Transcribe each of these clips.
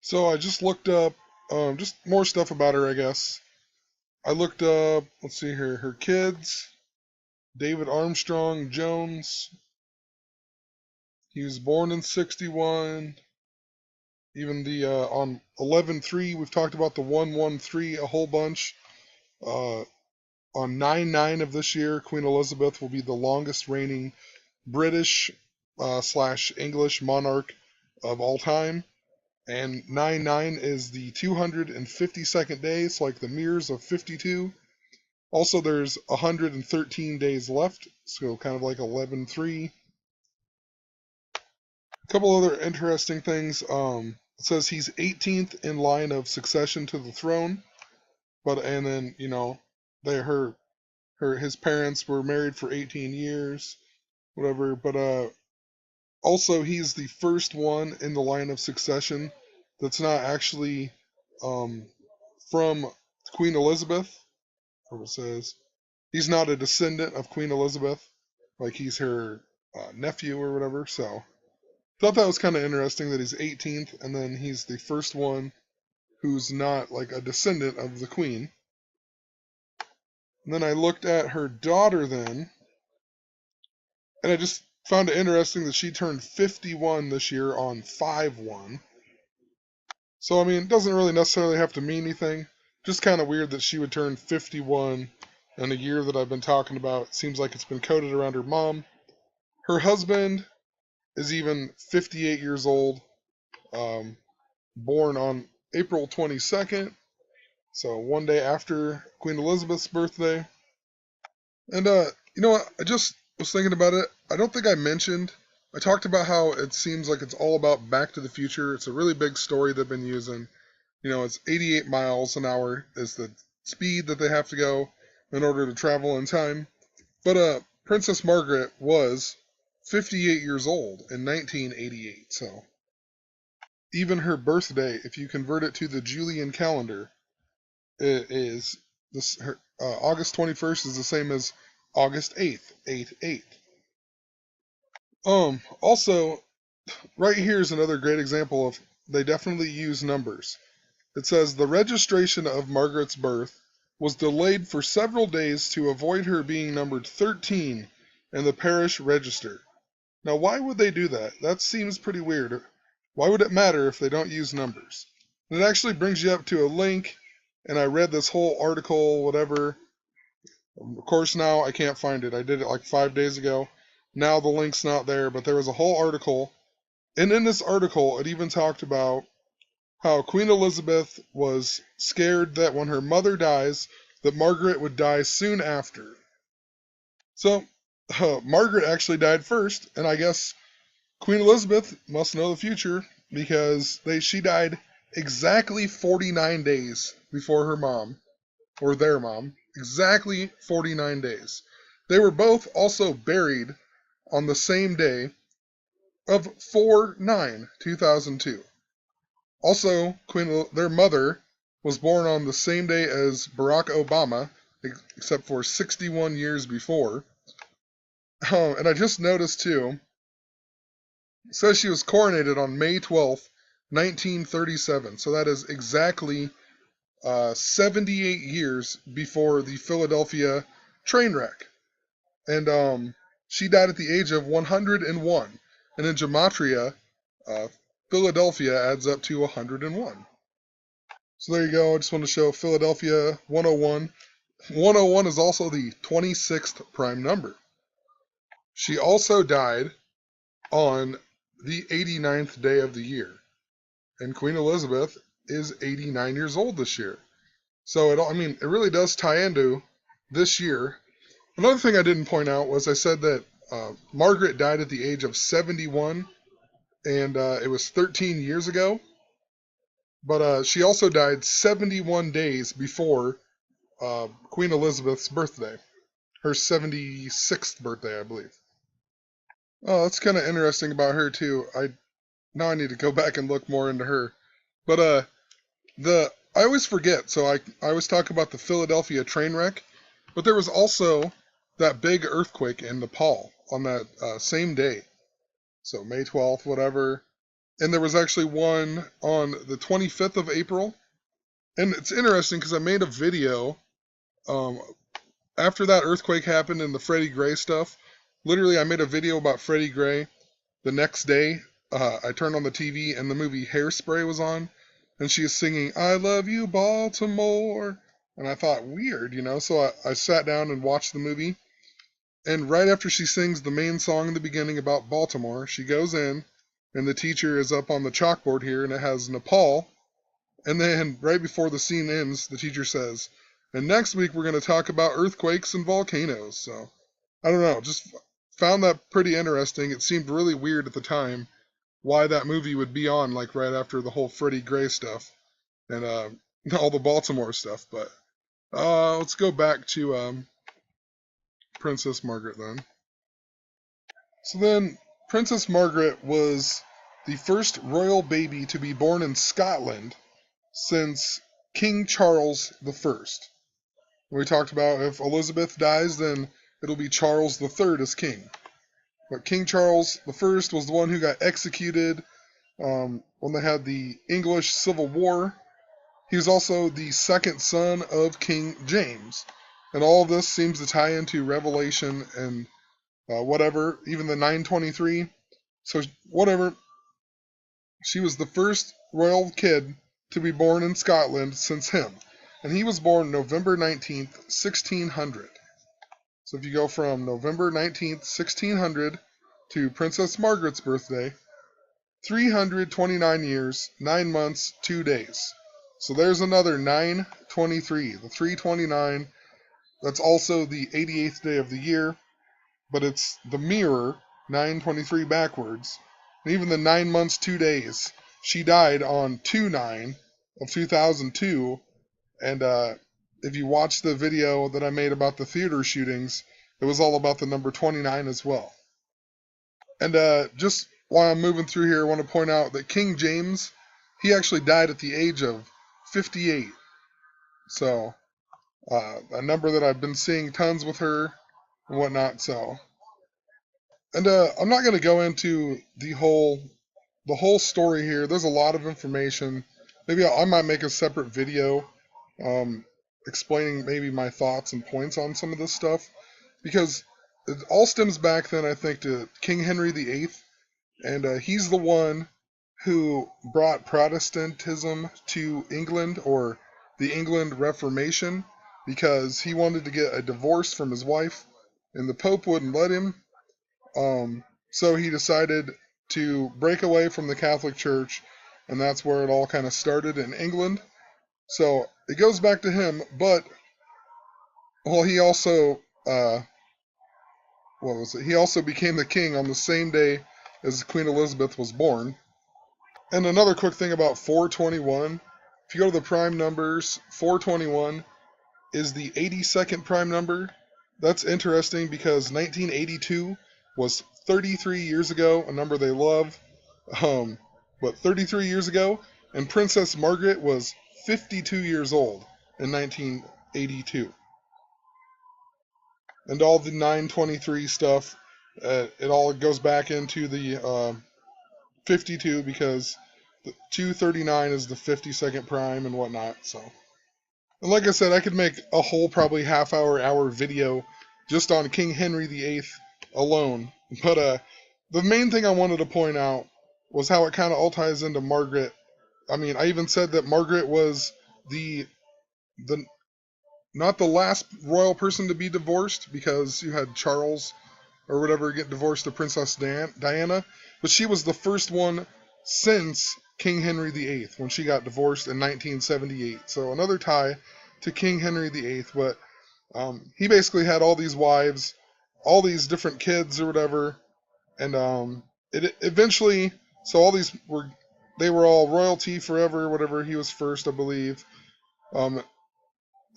So I just looked up just more stuff about her, I guess. I looked up, let's see here, her kids, David Armstrong Jones. He was born in 61. Even the on 11/3, we've talked about the 113 a whole bunch. Uh, on 9/9 of this year, Queen Elizabeth will be the longest reigning British slash English monarch of all time. And 9/9 is the 252nd day, so like the mirrors of 52. Also, there's 113 days left, so kind of like 11/3. A couple other interesting things. It says he's 18th in line of succession to the throne, and then they his parents were married for 18 years, whatever. But also he's the first one in the line of succession that's not actually um, from Queen Elizabeth. Or it says he's not a descendant of Queen Elizabeth, like he's her nephew or whatever. So thought that was kind of interesting that he's 18th, and then he's the first one who's not like a descendant of the Queen. And then I looked at her daughter then, and I just found it interesting that she turned 51 this year on 5/1. So, I mean, it doesn't really necessarily have to mean anything. Just kind of weird that she would turn 51 in a year that I've been talking about. It seems like it's been coded around her mom. Her husband is even 58 years old, um, born on April 22nd, so one day after Queen Elizabeth's birthday. And you know what? I just was thinking about it. I don't think I mentioned. I talked about how it seems like it's all about Back to the Future. It's a really big story they've been using. It's 88 miles an hour is the speed that they have to go in order to travel in time. But Princess Margaret was 58 years old in 1988. So even her birthday, if you convert it to the Julian calendar, it is this August 21st is the same as August 8th, 8/8. Also, right here is another great example of they definitely use numbers. It says the registration of Margaret's birth was delayed for several days to avoid her being numbered 13 in the parish register. Now, why would they do that? That seems pretty weird. Why would it matter if they don't use numbers? And it actually brings you up to a link, and I read this whole article, whatever. Of course, now I can't find it. I did it like 5 days ago. Now the link's not there, but there was a whole article. And in this article, it even talked about how Queen Elizabeth was scared that when her mother dies, that Margaret would die soon after. So, Margaret actually died first, and I guess Queen Elizabeth must know the future because she died exactly 49 days before her mom, or their mom. Exactly 49 days. They were both also buried on the same day of 4/9/2002. Also, their mother was born on the same day as Barack Obama, except for 61 years before. And I just noticed too, it says she was coronated on May 12th, 1937. So that is exactly 78 years before the Philadelphia train wreck. And she died at the age of 101. And in gematria, uh, Philadelphia adds up to 101. So there you go. I just want to show Philadelphia 101. 101 is also the 26th prime number. She also died on the 89th day of the year. And Queen Elizabeth is 89 years old this year. So it really does tie into this year. Another thing I didn't point out was I said that Margaret died at the age of 71, and it was 13 years ago. But she also died 71 days before Queen Elizabeth's birthday, her 76th birthday, I believe. Oh, that's kind of interesting about her too. Now I need to go back and look more into her. But I always forget. So I always talk about the Philadelphia train wreck, but there was also that big earthquake in Nepal on that same day. So May 12th, whatever. and there was actually one on the 25th of April. And it's interesting because I made a video um, after that earthquake happened and the Freddie Gray stuff. Literally, I made a video about Freddie Gray. The next day, I turned on the TV and the movie Hairspray was on, and she is singing "I Love You, Baltimore," and I thought weird, So I sat down and watched the movie, and right after she sings the main song in the beginning about Baltimore, she goes in, and the teacher is up on the chalkboard here, and it has Nepal. And then right before the scene ends, the teacher says, "And next week we're going to talk about earthquakes and volcanoes." So I don't know, just found that pretty interesting. It seemed really weird at the time why that movie would be on like right after the whole Freddie Gray stuff and all the Baltimore stuff. But let's go back to Princess Margaret then. So then Princess Margaret was the first royal baby to be born in Scotland since King Charles I. We talked about if Elizabeth dies, then it'll be Charles III as king. But King Charles I was the one who got executed when they had the English Civil War. He was also the second son of King James. And all of this seems to tie into Revelation and whatever, even the 923. So whatever, she was the first royal kid to be born in Scotland since him. And he was born November 19th, 1600. So if you go from November 19th, 1600 to Princess Margaret's birthday, 329 years, 9 months, 2 days. So there's another 923, the 329. That's also the 88th day of the year, but it's the mirror, 923 backwards. And even the 9 months, 2 days. She died on 2/9 of 2002, and if you watch the video that I made about the theater shootings, it was all about the number 29 as well. And just while I'm moving through here, I want to point out that King James, he actually died at the age of 58. So, a number that I've been seeing tons with her and whatnot. So, and I'm not going to go into the whole story here. There's a lot of information. Maybe I might make a separate video explaining maybe my thoughts and points on some of this stuff, because it all stems back then, I think, to King Henry VIII, and he's the one who brought Protestantism to England, or the England Reformation, because he wanted to get a divorce from his wife, and the Pope wouldn't let him. So he decided to break away from the Catholic Church, and that's where it all kind of started in England. So it goes back to him, but well, he also He also became the king on the same day as Queen Elizabeth was born. And another quick thing about 421, if you go to the prime numbers, 421 is the 82nd prime number. That's interesting because 1982 was 33 years ago, a number they love. But 33 years ago, and Princess Margaret was 52 years old in 1982. And all the 923 stuff, it all goes back into the 52 because the 239 is the 52nd prime and whatnot. So, and like I said, I could make a whole probably hour video just on King Henry VIII alone. But the main thing I wanted to point out was how it kind of all ties into Margaret. I mean, I even said that Margaret was the not the last royal person to be divorced, because you had Charles or whatever get divorced to Princess Diana, but she was the first one since King Henry VIII when she got divorced in 1978. So another tie to King Henry VIII, but he basically had all these wives, all these different kids or whatever, and it eventually, so all these they were all royalty forever, whatever. He was first, I believe.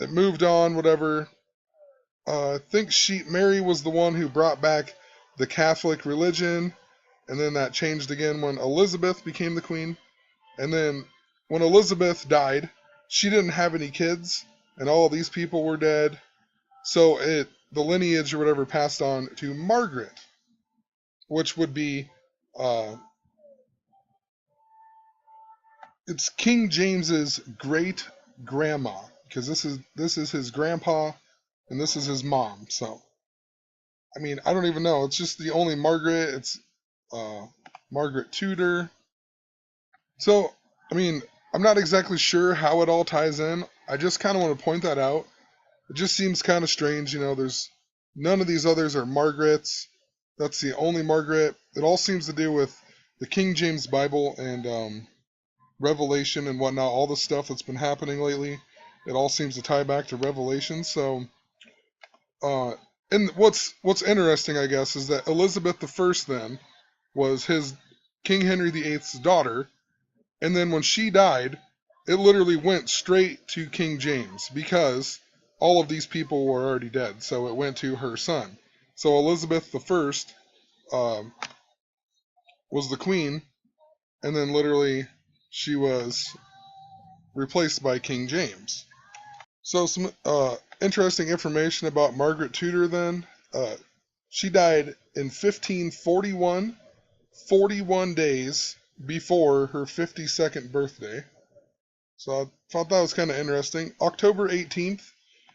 It moved on, whatever. I think Mary was the one who brought back the Catholic religion, and then that changed again when Elizabeth became the queen. And then when Elizabeth died, she didn't have any kids, and all of these people were dead. So the lineage or whatever passed on to Margaret, which would be It's King James's great grandma, because this is his grandpa and this is his mom. So I mean, I don't even know. It's just the only Margaret. It's uh, Margaret Tudor. So I mean, I'm not exactly sure how it all ties in. I just kind of want to point that out. It just seems kind of strange, you know. There's none of these others are Margarets. That's the only Margaret. It all seems to do with the King James Bible and Revelation and whatnot. All the stuff that's been happening lately, it all seems to tie back to Revelation. So, uh, and what's interesting, I guess, is that Elizabeth the First then was his King Henry VIII's daughter, and then when she died, it literally went straight to King James because all of these people were already dead. So it went to her son. So Elizabeth the First was the queen, and then literally she was replaced by King James. So some interesting information about Margaret Tudor then. She died in 1541, 41 days before her 52nd birthday. So I thought that was kind of interesting. October 18th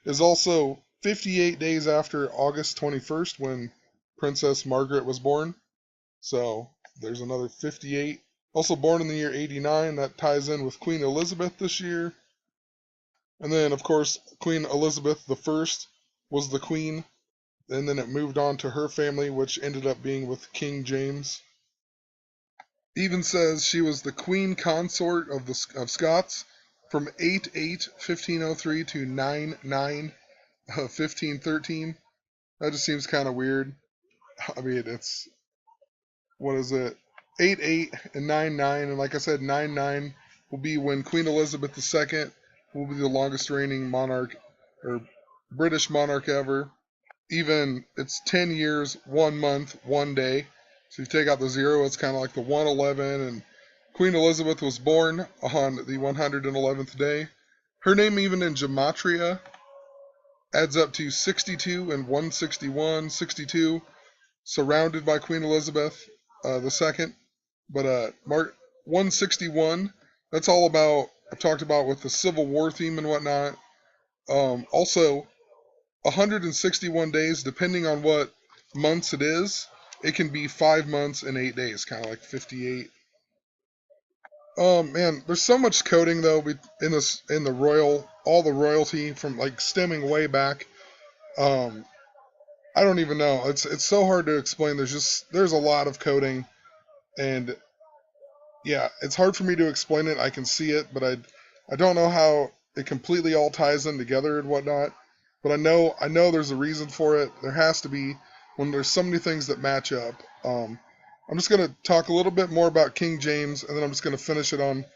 is also 58 days after August 21st when Princess Margaret was born. So there's another 58. Also born in the year 89, that ties in with Queen Elizabeth this year. And then, of course, Queen Elizabeth I was the queen, and then it moved on to her family, which ended up being with King James. Even says she was the queen consort of Scots from 8/8/1503 to 9/9/1513. That just seems kind of weird. I mean, it's what is it? 8/8 and 9/9, and like I said, 9/9 will be when Queen Elizabeth II will be the longest reigning monarch or British monarch ever. Even it's 10 years, 1 month, 1 day. So if you take out the zero, it's kind of like the 111. And Queen Elizabeth was born on the 111th day. Her name, even in gematria, adds up to 62 and 161, 62, surrounded by Queen Elizabeth II. But 161, that's all about, I've talked about with the Civil War theme and whatnot. Also, 161 days, depending on what months it is, it can be 5 months and 8 days, kind of like 58. Man, there's so much coding though in this in the royal, all the royalty from like stemming way back. Um, I don't even know. It's so hard to explain. There's a lot of coding, and yeah, it's hard for me to explain it. I can see it, but I don't know how it completely all ties in together and whatnot. But I know there's a reason for it. There has to be when there's so many things that match up. I'm just gonna talk a little bit more about King James, and then I'm just gonna finish it on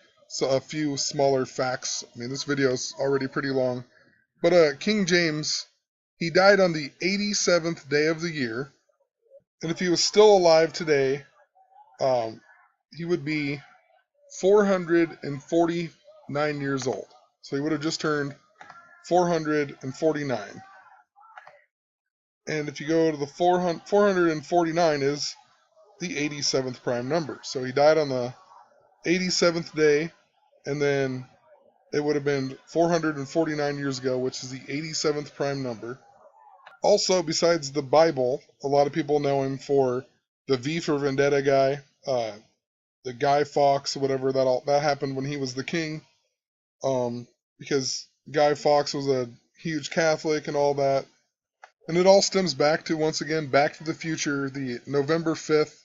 a few smaller facts. I mean, this video is already pretty long, but King James, he died on the 87th day of the year, and if he was still alive today, um, he would be 449 years old. So he would have just turned 449. And if you go to the 449 is the 87th prime number. So he died on the 87th day, and then it would have been 449 years ago, which is the 87th prime number. Also, besides the Bible, a lot of people know him for the V for Vendetta guy, the Guy Fawkes, whatever that happened when he was the king. Because Guy Fawkes was a huge Catholic and all that. And it all stems back to, once again, Back to the Future, the November 5th,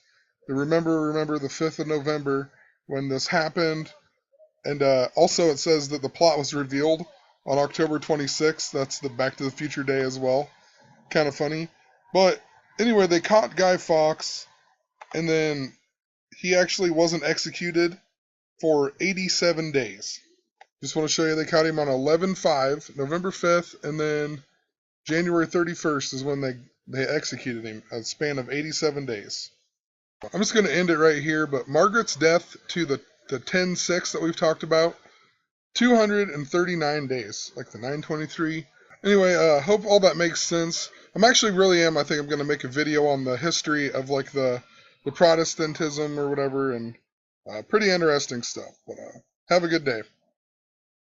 the remember the 5th of November when this happened. And also it says that the plot was revealed on October 26th. That's the Back to the Future day as well. Kind of funny. But anyway, they caught Guy Fawkes, and then he actually wasn't executed for 87 days. Just want to show you they caught him on 11/5, November 5th, and then January 31st is when they executed him, a span of 87 days. I'm just going to end it right here, but Margaret's death to the 10/6 that we've talked about, 239 days, like the 923. Anyway, hope all that makes sense. I think I'm going to make a video on the history of like the Protestantism or whatever, and pretty interesting stuff. But Have a good day.